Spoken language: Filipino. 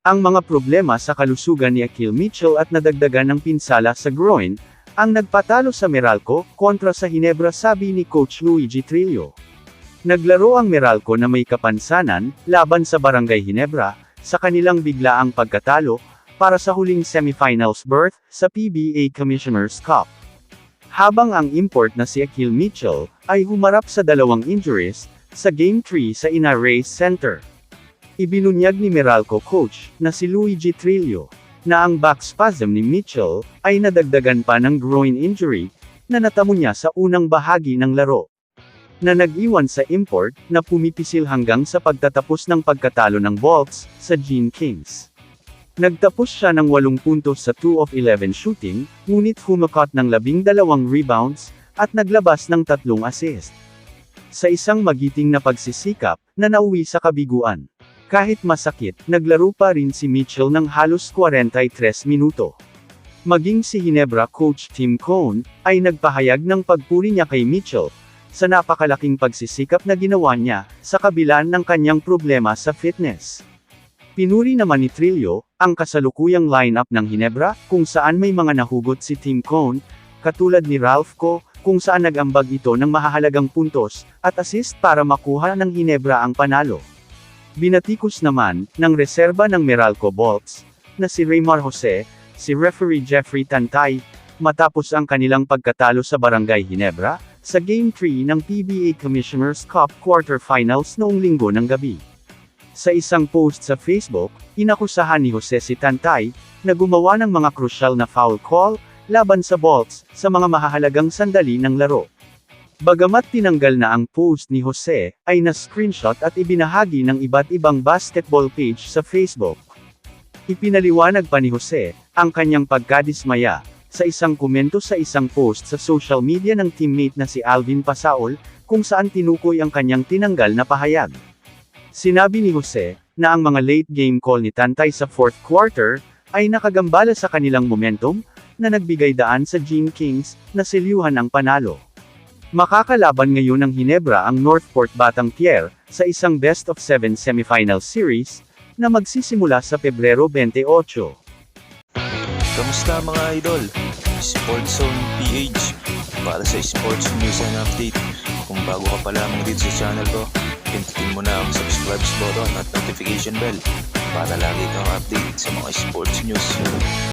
Ang mga problema sa kalusugan ni Akil Mitchell at nadagdagan ng pinsala sa groin, ang nagpatalo sa Meralco, kontra sa Hinebra, sabi ni Coach Luigi Trillo. Naglaro ang Meralco na may kapansanan, laban sa Barangay Hinebra, sa kanilang biglaang pagkatalo, para sa huling semifinals berth, sa PBA Commissioner's Cup. Habang ang import na si Akil Mitchell, ay humarap sa dalawang injuries, sa Game 3 sa Ina Race Center. Ibinunyag ni Meralco coach, na si Luigi Trillo, na ang back spasm ni Mitchell, ay nadagdagan pa ng groin injury, na natamo niya sa unang bahagi ng laro. Na nag-iwan sa import, na pumipisil hanggang sa pagtatapos ng pagkatalo ng Bolts, sa Gene Kings. Nagtapos siya ng 8 puntos sa 2 of 11 shooting, ngunit humakot ng 12 rebounds, at naglabas ng 3 assist. Sa isang magiting na pagsisikap, na nauwi sa kabiguan. Kahit masakit, naglaro pa rin si Mitchell ng halos 43 minuto. Maging si Hinebra coach Tim Cone, ay nagpahayag ng pagpuri niya kay Mitchell, sa napakalaking pagsisikap na ginawa niya, sa kabila ng kanyang problema sa fitness. Pinuri naman ni Trillo, ang kasalukuyang lineup ng Hinebra, kung saan may mga nahugot si Tim Cone, katulad ni Ralph Ko, kung saan nag-ambag ito ng mahahalagang puntos, at assist para makuha ng Hinebra ang panalo. Binatikos naman, ng reserba ng Meralco Bolts, na si Raymar Jose, si referee Jeffrey Tantay, matapos ang kanilang pagkatalo sa Barangay Hinebra, sa Game 3 ng PBA Commissioner's Cup quarterfinals noong Linggo ng gabi. Sa isang post sa Facebook, inakusahan ni Jose si Tantay, na gumawa ng mga krusyal na foul call, laban sa Bolts, sa mga mahahalagang sandali ng laro. Bagamat tinanggal na ang post ni Jose, ay na-screenshot at ibinahagi ng iba't ibang basketball page sa Facebook. Ipinaliwanag pa ni Jose, ang kanyang pagkadismaya, sa isang komento sa isang post sa social media ng teammate na si Alvin Pasaol, kung saan tinukoy ang kanyang tinanggal na pahayag. Sinabi ni Jose, na ang mga late game call ni Tantay sa fourth quarter, ay nakagambala sa kanilang momentum, na nagbigay daan sa Gene Kings, na selyuhan ang panalo. Makakalaban ngayon ng Hinebra ang Northport Batang Pier, sa isang best-of-7 semifinal series, na magsisimula sa Pebrero 28. Kamusta mga idol? Sports Zone PH, para sa sports news and update. Kung bago ka pa lamang dito sa channel ko, pindutin mo na ang subscribe button at notification bell, para lagi kang update sa mga sports news.